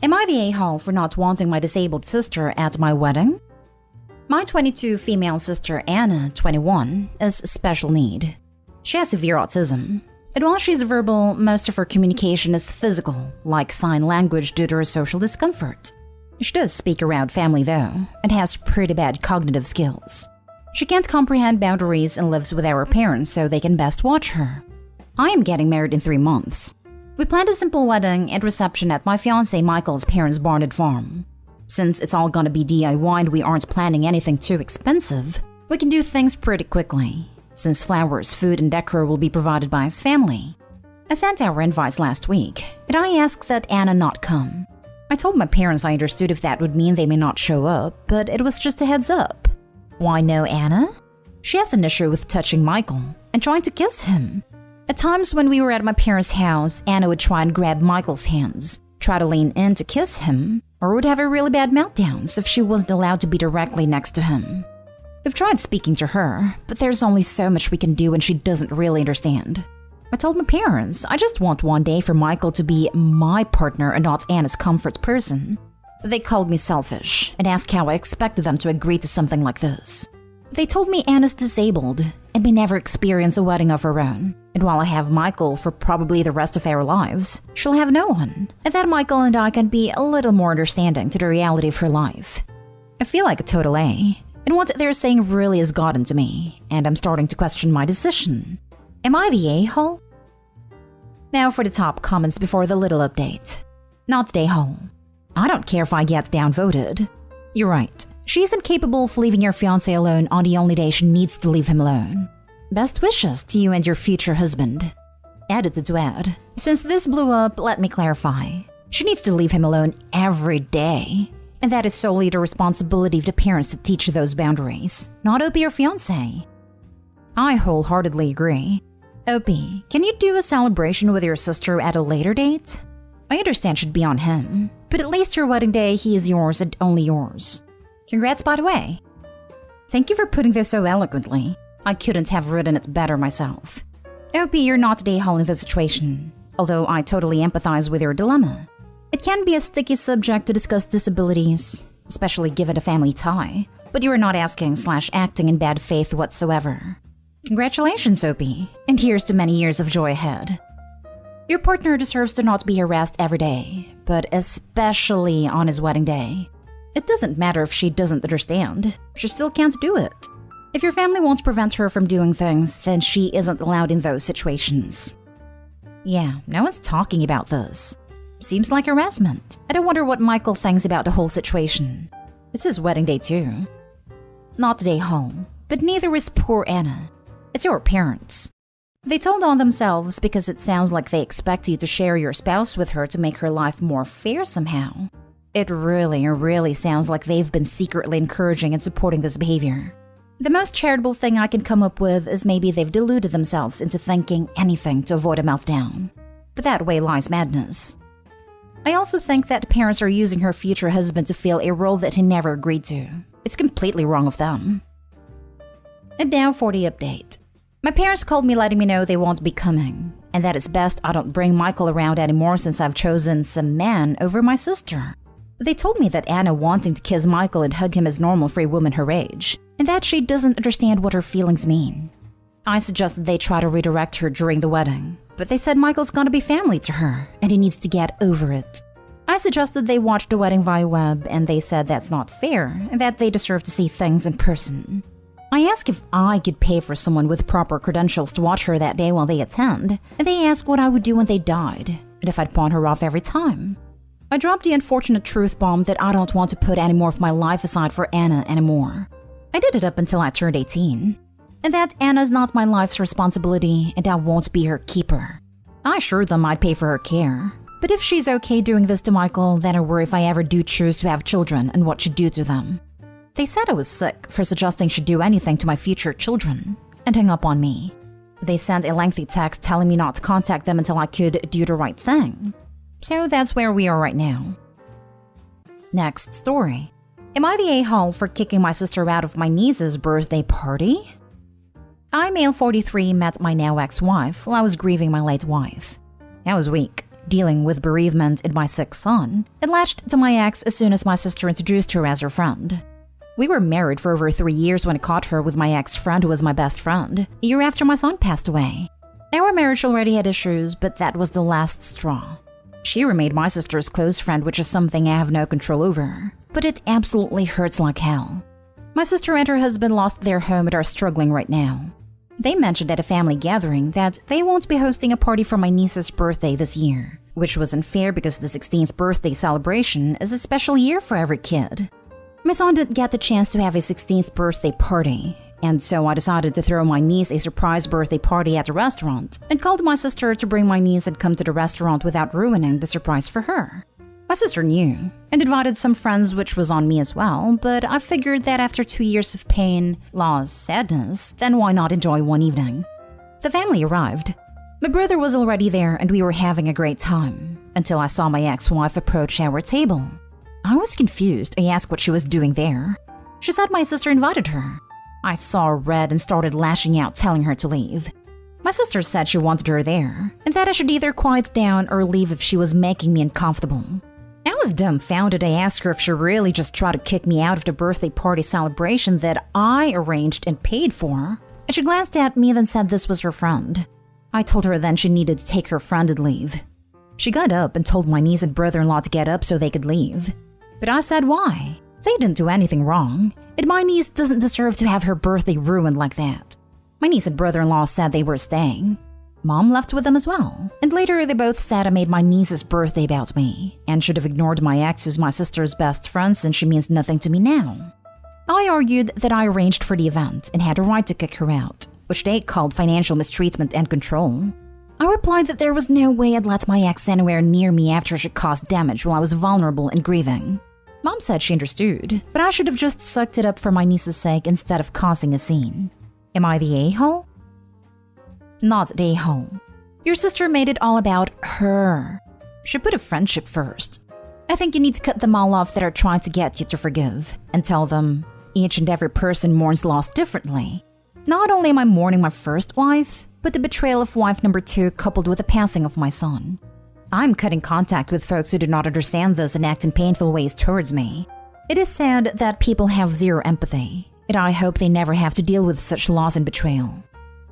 Am I the a-hole for not wanting my disabled sister at my wedding? My 22 female sister Anna, 21, is special need. She has severe autism, and while she's verbal, most of her communication is physical, like sign language due to her social discomfort. She does speak around family though, and has pretty bad cognitive skills. She can't comprehend boundaries and lives with our parents so they can best watch her. I am getting married in 3 months. We planned a simple wedding and reception at my fiancé Michael's parents' barn and farm. Since it's all gonna be DIY and we aren't planning anything too expensive, we can do things pretty quickly, since flowers, food, and decor will be provided by his family. I sent our invites last week, and I asked that Anna not come. I told my parents I understood if that would mean they may not show up, but it was just a heads up. Why no Anna? She has an issue with touching Michael and trying to kiss him. At times when we were at my parents' house, Anna would try and grab Michael's hands, try to lean in to kiss him, or would have a really bad meltdowns if she wasn't allowed to be directly next to him. We've tried speaking to her, but there's only so much we can do and she doesn't really understand. I told my parents I just want one day for Michael to be my partner and not Anna's comfort person. They called me selfish and asked how I expected them to agree to something like this. They told me Anna's disabled and may never experience a wedding of her own, and while I have Michael for probably the rest of our lives, she'll have no one, and that Michael and I can be a little more understanding to the reality of her life. I feel like a total A, and what they're saying really has gotten to me, and I'm starting to question my decision. Am I the a-hole? Now for the top comments before the little update. Not the a-hole. I don't care if I get downvoted. You're right. She's incapable of leaving your fiancé alone on the only day she needs to leave him alone. Best wishes to you and your future husband. Edited to add, since this blew up, let me clarify. She needs to leave him alone every day. And that is solely the responsibility of the parents to teach those boundaries, not Opie or fiancé. I wholeheartedly agree. Opie, can you do a celebration with your sister at a later date? I understand should be on him, but at least your wedding day, he is yours and only yours. Congrats, by the way. Thank you for putting this so eloquently. I couldn't have written it better myself. Opie, you're not the a-hole in this situation, although I totally empathize with your dilemma. It can be a sticky subject to discuss disabilities, especially given a family tie, but you are not asking/acting in bad faith whatsoever. Congratulations, Opie, and here's to many years of joy ahead. Your partner deserves to not be harassed every day, but especially on his wedding day. It doesn't matter if she doesn't understand, she still can't do it. If your family won't prevent her from doing things, then she isn't allowed in those situations. Yeah, no one's talking about this. Seems like harassment. I don't wonder what Michael thinks about the whole situation. It's his wedding day too. Not the a-hole, but neither is poor Anna. It's your parents. They told on themselves because it sounds like they expect you to share your spouse with her to make her life more fair somehow. It really sounds like they've been secretly encouraging and supporting this behavior. The most charitable thing I can come up with is maybe they've deluded themselves into thinking anything to avoid a meltdown. But that way lies madness. I also think that parents are using her future husband to fill a role that he never agreed to. It's completely wrong of them. And now for the update. My parents called me letting me know they won't be coming, and that it's best I don't bring Michael around anymore since I've chosen some man over my sister. They told me that Anna wanting to kiss Michael and hug him is normal for a woman her age, and that she doesn't understand what her feelings mean. I suggested they try to redirect her during the wedding, but they said Michael's gonna be family to her, and he needs to get over it. I suggested they watch the wedding via web, and they said that's not fair, and that they deserve to see things in person. I asked if I could pay for someone with proper credentials to watch her that day while they attend, and they asked what I would do when they died, and if I'd pawn her off every time. I dropped the unfortunate truth bomb that I don't want to put any more of my life aside for Anna anymore. I did it up until I turned 18. And that Anna's not my life's responsibility and I won't be her keeper. I assured them I'd pay for her care. But if she's okay doing this to Michael, then I worry if I ever do choose to have children and what she'd do to them. They said I was sick for suggesting she'd do anything to my future children, and hung up on me. They sent a lengthy text telling me not to contact them until I could do the right thing. So that's where we are right now. Next story. Am I the a-hole for kicking my sister out of my niece's birthday party? I, male 43, met my now ex-wife while I was grieving my late wife. I was weak, dealing with bereavement and my sick son, and latched to my ex as soon as my sister introduced her as her friend. We were married for over 3 years when I caught her with my ex-friend who was my best friend, a year after my son passed away. Our marriage already had issues, but that was the last straw. She remained my sister's close friend, which is something I have no control over, but it absolutely hurts like hell. My sister and her husband lost their home and are struggling right now. They mentioned at a family gathering that they won't be hosting a party for my niece's birthday this year, which was unfair because the 16th birthday celebration is a special year for every kid. My son didn't get the chance to have a 16th birthday party, and so I decided to throw my niece a surprise birthday party at a restaurant and called my sister to bring my niece and come to the restaurant without ruining the surprise for her. My sister knew and invited some friends, which was on me as well, but I figured that after 2 years of pain, loss, sadness, then why not enjoy one evening? The family arrived. My brother was already there and we were having a great time until I saw my ex-wife approach our table. I was confused. I asked what she was doing there. She said my sister invited her. I saw red and started lashing out, telling her to leave. My sister said she wanted her there, and that I should either quiet down or leave if she was making me uncomfortable. I was dumbfounded. I asked her if she really just tried to kick me out of the birthday party celebration that I arranged and paid for, and she glanced at me then said this was her friend. I told her then she needed to take her friend and leave. She got up and told my niece and brother-in-law to get up so they could leave. But I said why? They didn't do anything wrong, and my niece doesn't deserve to have her birthday ruined like that. My niece and brother-in-law said they were staying. Mom left with them as well, and later they both said I made my niece's birthday about me, and should have ignored my ex who's my sister's best friend since she means nothing to me now. I argued that I arranged for the event and had a right to kick her out, which they called financial mistreatment and control. I replied that there was no way I'd let my ex anywhere near me after she caused damage while I was vulnerable and grieving. Mom said she understood, but I should have just sucked it up for my niece's sake instead of causing a scene. Am I the a-hole? Not the a-hole. Your sister made it all about her. She put a friendship first. I think you need to cut them all off that are trying to get you to forgive, and tell them each and every person mourns loss differently. Not only am I mourning my first wife, but the betrayal of wife number 2 coupled with the passing of my son. I'm cutting contact with folks who do not understand this and act in painful ways towards me. It is sad that people have zero empathy, and I hope they never have to deal with such loss and betrayal.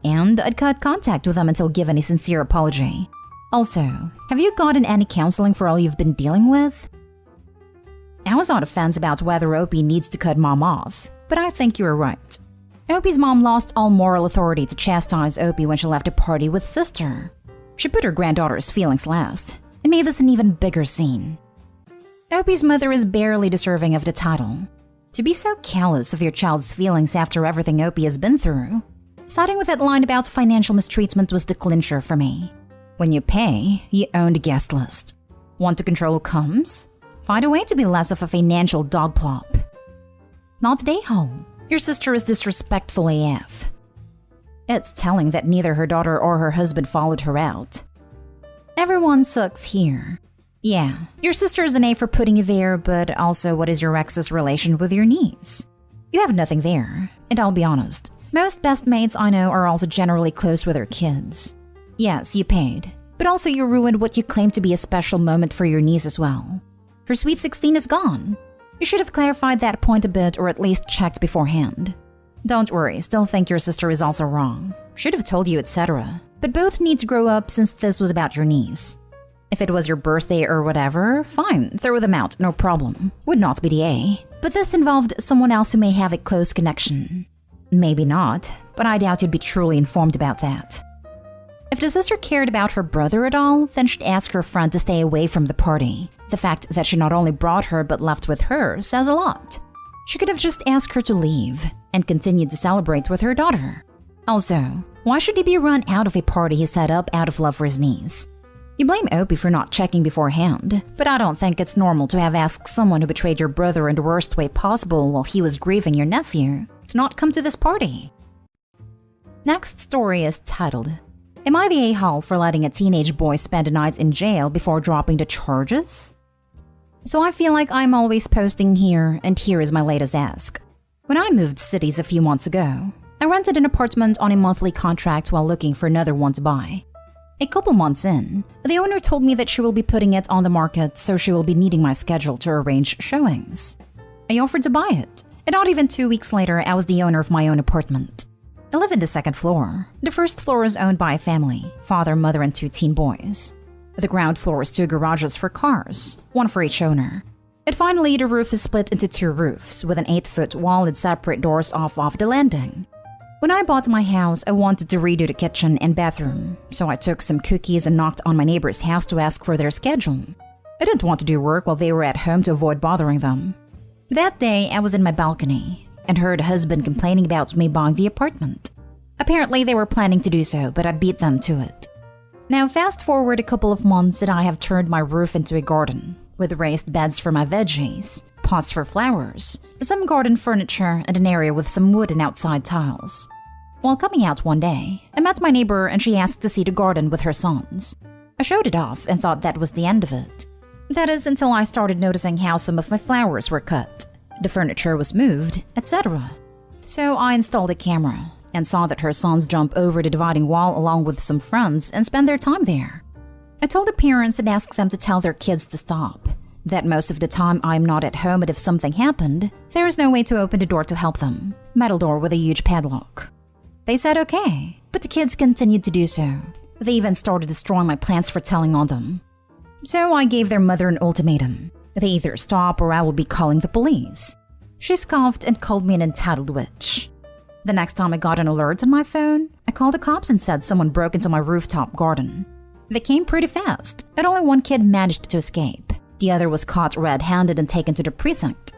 And I'd cut contact with them until given a sincere apology. Also, have you gotten any counseling for all you've been dealing with? I was on the fence about whether Opie needs to cut Mom off, but I think you were right. Opie's mom lost all moral authority to chastise Opie when she left a party with sister. She put her granddaughter's feelings last, and made this an even bigger scene. Opie's mother is barely deserving of the title. To be so callous of your child's feelings after everything Opie has been through, siding with that line about financial mistreatment was the clincher for me. When you pay, you own the guest list. Want to control who comes? Find a way to be less of a financial dog plop. Not a-hole. Your sister is disrespectful AF. It's telling that neither her daughter or her husband followed her out. Everyone sucks here. Yeah, your sister is an A for putting you there, but also what is your ex's relation with your niece? You have nothing there, and I'll be honest, most best mates I know are also generally close with their kids. Yes, you paid, but also you ruined what you claim to be a special moment for your niece as well. Her sweet 16 is gone. You should have clarified that point a bit or at least checked beforehand. Don't worry, still think your sister is also wrong. Should have told you, etc. But both need to grow up since this was about your niece. If it was your birthday or whatever, fine, throw them out, no problem. Would not be the A. But this involved someone else who may have a close connection. Maybe not, but I doubt you'd be truly informed about that. If the sister cared about her brother at all, then she'd ask her friend to stay away from the party. The fact that she not only brought her but left with her says a lot. She could have just asked her to leave and continued to celebrate with her daughter. Also, why should he be run out of a party he set up out of love for his niece? You blame Opie for not checking beforehand, but I don't think it's normal to have asked someone who betrayed your brother in the worst way possible while he was grieving your nephew to not come to this party. Next story is titled, Am I the a-hole for letting a teenage boy spend a night in jail before dropping the charges? So I feel like I'm always posting here, and here is my latest ask. When I moved cities a few months ago, I rented an apartment on a monthly contract while looking for another one to buy. A couple months in, the owner told me that she will be putting it on the market, so she will be needing my schedule to arrange showings. I offered to buy it, and not even 2 weeks later, I was the owner of my own apartment. I live in the second floor. The first floor is owned by a family, father, mother, and 2 teen boys. The ground floor is 2 garages for cars, 1 for each owner. And finally, the roof is split into 2 roofs with an 8-foot wall and separate doors off the landing. When I bought my house, I wanted to redo the kitchen and bathroom, so I took some cookies and knocked on my neighbor's house to ask for their schedule. I didn't want to do work while they were at home to avoid bothering them. That day, I was in my balcony and heard a husband complaining about me buying the apartment. Apparently, they were planning to do so, but I beat them to it. Now, fast forward a couple of months and I have turned my roof into a garden, with raised beds for my veggies, pots for flowers, some garden furniture, and an area with some wood and outside tiles. While coming out one day, I met my neighbor and she asked to see the garden with her sons. I showed it off and thought that was the end of it. That is until I started noticing how some of my flowers were cut, the furniture was moved, etc. So I installed a camera and saw that her sons jump over the dividing wall along with some friends and spend their time there. I told the parents and asked them to tell their kids to stop, that most of the time I'm not at home and if something happened, there is no way to open the door to help them, metal door with a huge padlock. They said okay, but the kids continued to do so. They even started destroying my plants for telling on them. So I gave their mother an ultimatum. They either stop or I will be calling the police. She scoffed and called me an entitled witch. The next time I got an alert on my phone, I called the cops and said someone broke into my rooftop garden. They came pretty fast, and only 1 kid managed to escape. The other was caught red-handed and taken to the precinct.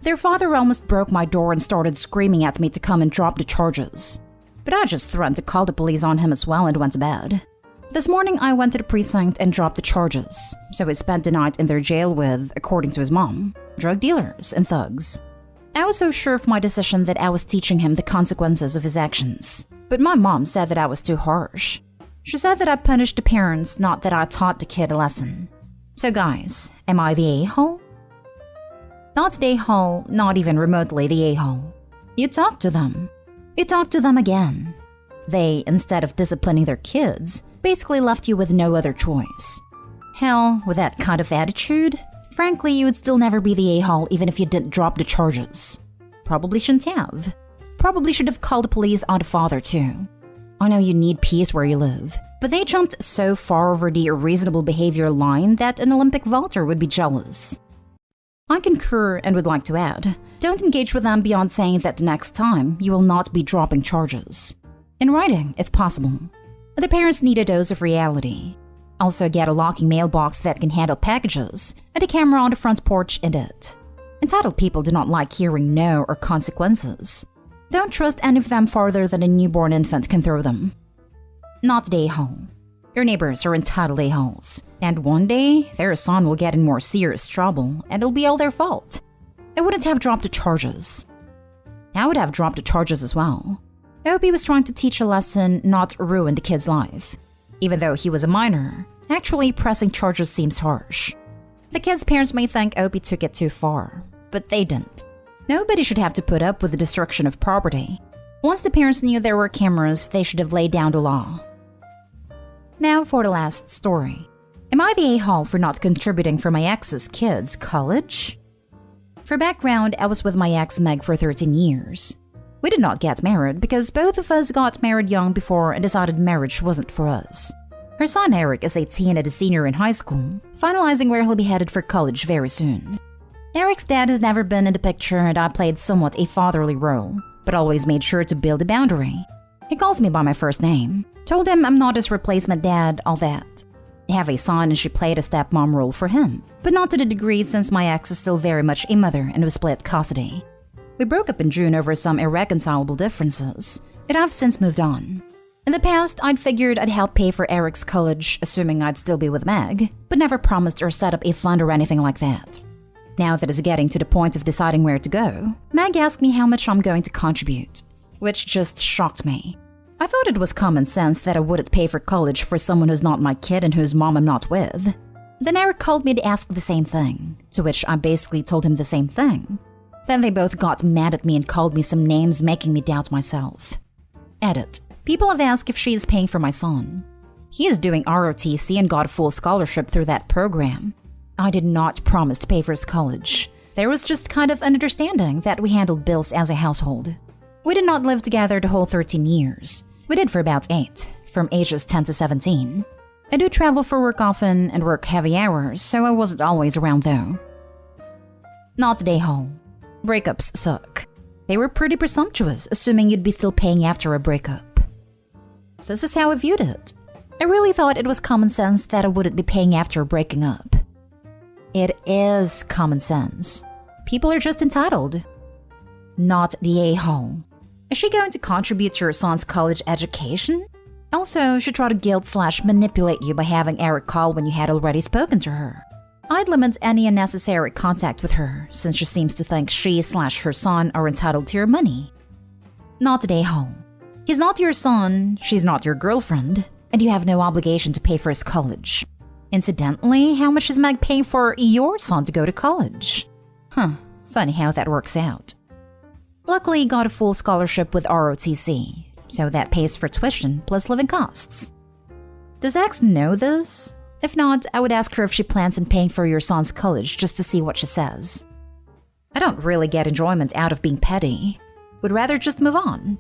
Their father almost broke my door and started screaming at me to come and drop the charges. But I just threatened to call the police on him as well and went to bed. This morning, I went to the precinct and dropped the charges, so he spent the night in their jail with, according to his mom, drug dealers and thugs. I was so sure of my decision that I was teaching him the consequences of his actions. But my mom said that I was too harsh. She said that I punished the parents, not that I taught the kid a lesson. So guys, am I the a-hole? Not the a-hole, not even remotely the a-hole. You talk to them. You talk to them again. They, instead of disciplining their kids, basically left you with no other choice. Hell, with that kind of attitude, frankly, you would still never be the a-hole even if you didn't drop the charges. Probably shouldn't have. Probably should have called the police on the father too. I know you need peace where you live, but they jumped so far over the reasonable behavior line that an Olympic vaulter would be jealous. I concur and would like to add, don't engage with them beyond saying that the next time you will not be dropping charges. In writing, if possible. The parents need a dose of reality. Also get a locking mailbox that can handle packages, and a camera on the front porch and it. Entitled people do not like hearing no or consequences. Don't trust any of them farther than a newborn infant can throw them. Not the a-hole. Your neighbors are entitled a-holes, and one day their son will get in more serious trouble and it'll be all their fault. I wouldn't have dropped the charges. I would have dropped the charges as well. I hope he was trying to teach a lesson, not ruin the kid's life. Even though he was a minor, actually pressing charges seems harsh. The kid's parents may think Opie took it too far, but they didn't. Nobody should have to put up with the destruction of property. Once the parents knew there were cameras, they should have laid down the law. Now for the last story. Am I the a-hole for not contributing for my ex's kids' college? For background, I was with my ex Meg for 13 years. We did not get married because both of us got married young before and decided marriage wasn't for us. Her son Eric is 18 and a senior in high school, finalizing where he'll be headed for college very soon. Eric's dad has never been in the picture and I played somewhat a fatherly role, but always made sure to build a boundary. He calls me by my first name. Told him I'm not his replacement dad, all that. I have a son and she played a stepmom role for him, but not to the degree since my ex is still very much a mother and we split custody. We broke up in June over some irreconcilable differences, and I've since moved on. In the past, I'd figured I'd help pay for Eric's college, assuming I'd still be with Meg, but never promised or set up a fund or anything like that. Now that it's getting to the point of deciding where to go, Meg asked me how much I'm going to contribute, which just shocked me. I thought it was common sense that I wouldn't pay for college for someone who's not my kid and whose mom I'm not with. Then Eric called me to ask the same thing, to which I basically told him the same thing. Then they both got mad at me and called me some names, making me doubt myself. Edit. People have asked if she is paying for my son. He is doing ROTC and got a full scholarship through that program. I did not promise to pay for his college. There was just kind of an understanding that we handled bills as a household. We did not live together the whole 13 years. We did for about 8, from ages 10 to 17. I do travel for work often and work heavy hours, so I wasn't always around though. Not today, Hall. Breakups suck. They were pretty presumptuous, assuming you'd be still paying after a breakup. This is how I viewed it. I really thought it was common sense that I wouldn't be paying after breaking up. It is common sense. People are just entitled. Not the a-hole. Is she going to contribute to her son's college education? Also, she tried to guilt/manipulate you by having Eric call when you had already spoken to her. I'd limit any unnecessary contact with her, since she seems to think she/her son are entitled to your money. Not the a-hole. He's not your son, she's not your girlfriend, and you have no obligation to pay for his college. Incidentally, how much is Meg paying for your son to go to college? Funny how that works out. Luckily, he got a full scholarship with ROTC, so that pays for tuition plus living costs. Does X know this? If not, I would ask her if she plans on paying for your son's college just to see what she says. I don't really get enjoyment out of being petty. Would rather just move on.